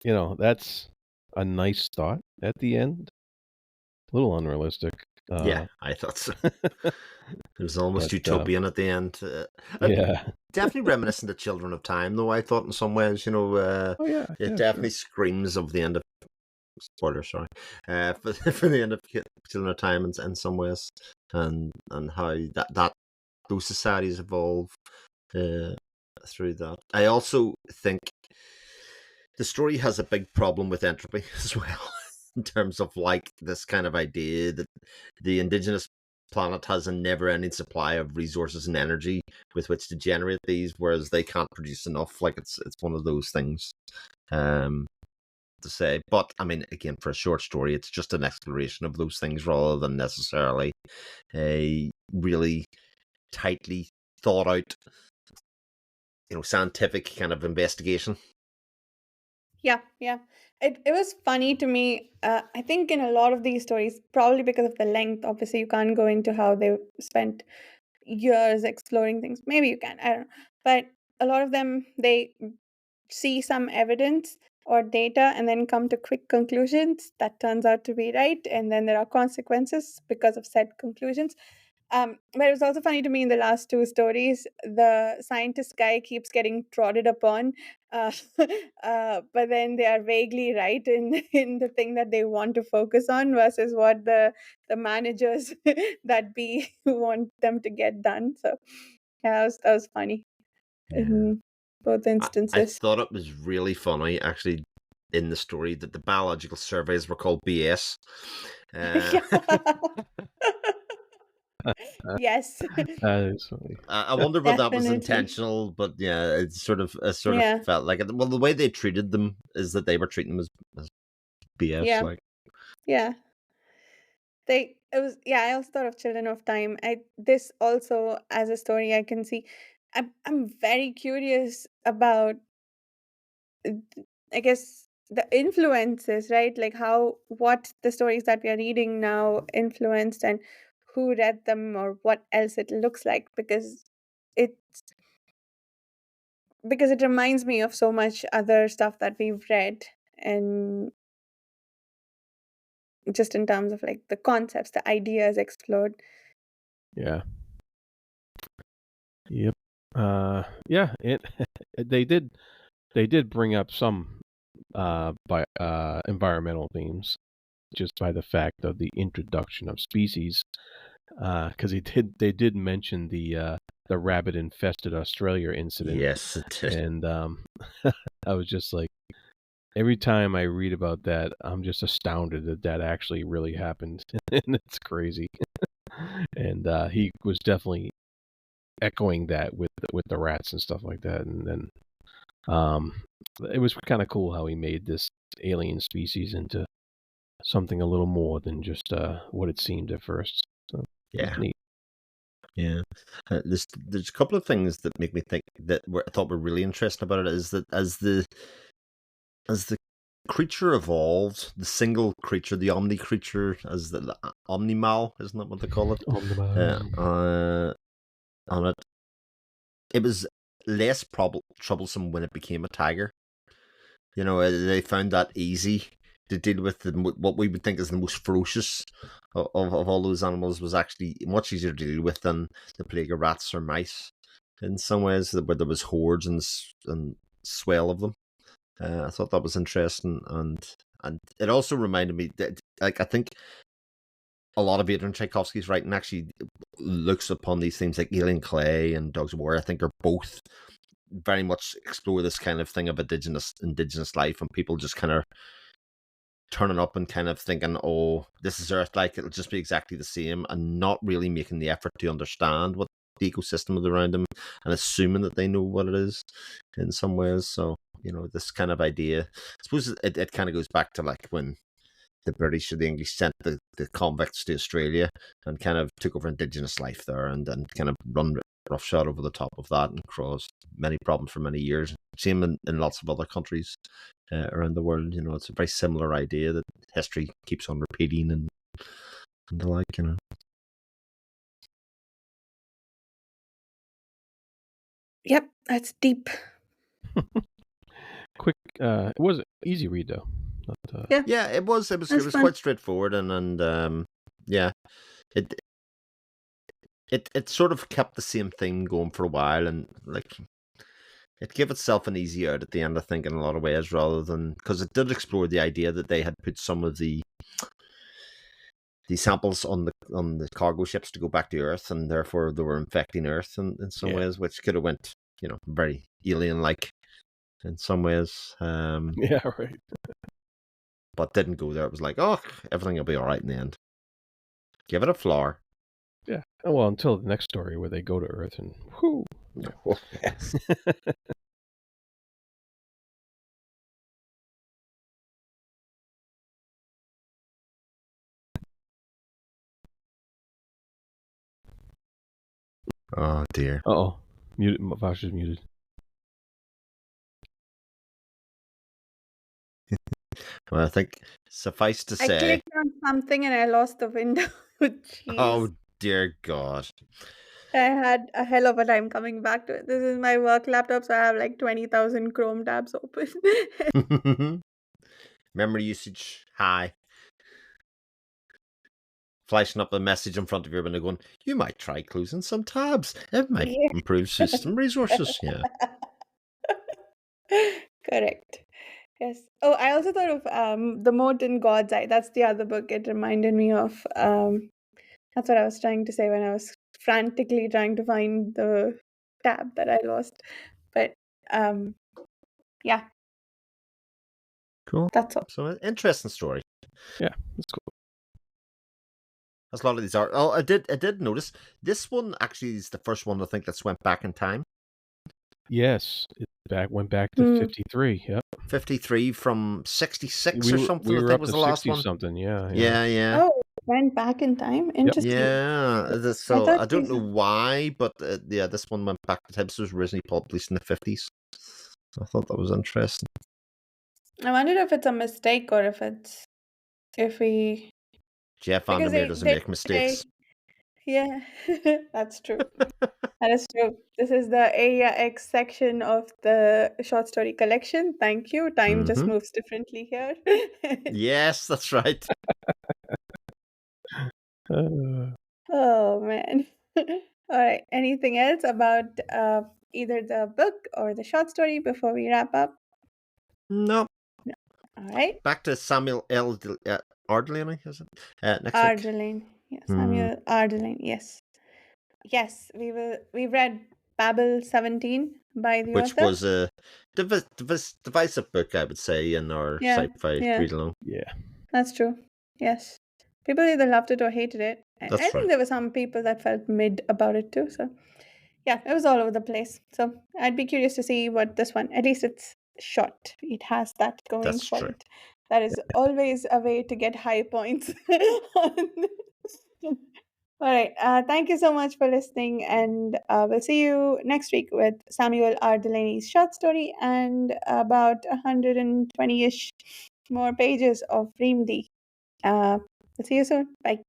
that's a nice thought at the end. A little unrealistic, Yeah, uh, I thought so. It was almost but utopian at the end. yeah. Definitely reminiscent of Children of Time, though, I thought in some ways. Oh yeah, It yeah, sure. definitely screams of the end of. Spoiler, sorry. For, for the end of Children of Time in some ways, and how that those societies evolve uh, through that. I also think the story has a big problem with entropy as well, in terms of like this kind of idea that the indigenous planet has a never-ending supply of resources and energy with which to generate these, whereas they can't produce enough. Like it's one of those things um, to say. But I mean, again, for a short story, it's just an exploration of those things rather than necessarily a really tightly thought out, scientific kind of investigation. Yeah, yeah. It was funny to me. I think in a lot of these stories, probably because of the length, obviously you can't go into how they spent years exploring things. Maybe you can, I don't know. But a lot of them, they see some evidence or data and then come to quick conclusions that turns out to be right, and then there are consequences because of said conclusions. But it was also funny to me in the last two stories, the scientist guy keeps getting trotted upon, uh, but then they are vaguely right in in the thing that they want to focus on versus what the managers that be want them to get done. So yeah, that was funny Yeah. in both I instances. thought it was really funny, actually, in the story that the biological surveys were called BS. Uh, Yeah. Yes. That is funny. I wonder whether that was Definitely. intentional, but yeah, it sort of Yeah. felt like it. Well, the way they treated them is that they were treating them as BS. Yeah. Like, Yeah. It was, yeah, I also thought of Children of Time. This also as a story I can see. I'm very curious about uh, I guess the influences, right? Like how what the stories that we are reading now influenced, and who read them or what else it looks like, it because it reminds me of so much other stuff that we've read, and just in terms of like the concepts, the ideas explored. Yeah. Yep. Yeah. It. They did bring up some by environmental themes just by the fact of the introduction of species. Because they did mention the rabbit infested Australia incident, yes, it did. and I was just like, every time I read about that, I'm just astounded that that actually really happened, and it's crazy. And he was definitely echoing that with the rats and stuff like that, and then um, it was kind of cool how he made this alien species into something a little more than just what it seemed at first. So it was Yeah, neat. yeah. There's a couple of things that make me think I thought were really interesting about it is that as the creature evolved, the single creature, the omni creature, as the omnimal, isn't that what they call it? Uh, Omnibus. uh, on it, it was less troublesome when it became a tiger. They found that easy to deal with. What we would think is the most ferocious of all those animals was actually much easier to deal with than the plague of rats or mice. In some ways, where there was hordes and swell of them. I thought that was interesting, and it also reminded me that, like, I think a lot of Adrian Tchaikovsky's writing actually looks upon these themes like Alien Clay and Dogs of War. I think are both very much explore this kind of thing of indigenous life and people just kind of turning up and kind of thinking, oh, this is Earth, like it'll just be exactly the same, and not really making the effort to understand what the ecosystem is around them, and assuming that they know what it is in some ways. So, this kind of idea, I suppose it kind of goes back to like when the British or the English sent the convicts to Australia and kind of took over indigenous life there, and then kind of run roughshod over the top of that and caused many problems for many years. Same in lots of other countries around the world. It's a very similar idea that history keeps on repeating and the like. Yep, that's deep. Quick, it was an easy read though. Not, Yeah, it was. It was fun. quite straightforward, and yeah, it sort of kept the same thing going for a while, and like it gave itself an easy out at the end, I think, in a lot of ways, rather than because it did explore the idea that they had put some of the samples on the cargo ships to go back to Earth, and therefore they were infecting Earth in some ways, which could have went very alien like in some ways. Yeah, right. But didn't go there. It was like, oh, everything will be all right in the end. Give it a floor. Yeah. Oh, well, until the next story where they go to Earth and whoo. Oh, yes. Oh dear. Uh-oh. Muted. Vash is muted. Well, I think suffice to I say. clicked on something and I lost the window. Jeez. Oh dear God. I had a hell of a time coming back to it. This is my work laptop, so I have like 20,000 Chrome tabs open. Memory usage high. Flashing up a message in front of your window going, you might try closing some tabs. It might Yeah. improve system resources. Yeah. Correct. Yes. Oh, I also thought of The Moat in God's Eye. That's the other book it reminded me of. That's what I was trying to say when I was frantically trying to find the tab that I lost. But yeah, Cool. that's all. So, interesting story. Yeah, that's cool. As a lot of these are. Oh, I did notice this one actually is the first one I think that's went back in time. Yes, it went back to 53. Yep. 53 from 66 or something. We I were think up was to the last 60 one. something. Yeah. Yeah. Oh, it went back in time? Interesting. Yeah. So thought I don't these- know why, but yeah, this one went back to time. This was originally published in the 50s. I thought that was interesting. I wonder if it's a mistake or if we Jeff because Vandermeer doesn't make mistakes. yeah, that's true. That is true. This is the Area X section of the short story collection. Thank you. Time just moves differently here. Yes, that's right. Oh man. All right. Anything else about either the book or the short story before we wrap up? No. All right. Back to Samuel L. Ardley, is it? Next week. Ardeline. Yes, Samuel Ardeline. Yes. Yes, we read Babel 17 by the Which author. was a divisive book, I would say, in our sci-fi read along. Yeah. That's true. Yes. People either loved it or hated it. I That's think right. there were some people that felt mid about it too. So, yeah, it was all over the place. So, I'd be curious to see what this one, at least it's short. It has that going That's for true. it. That is always a way to get high points. All right. Thank you so much for listening. And we'll see you next week with Samuel R. Delaney's short story and about 120 ish more pages of Reamde. We'll see you soon. Bye.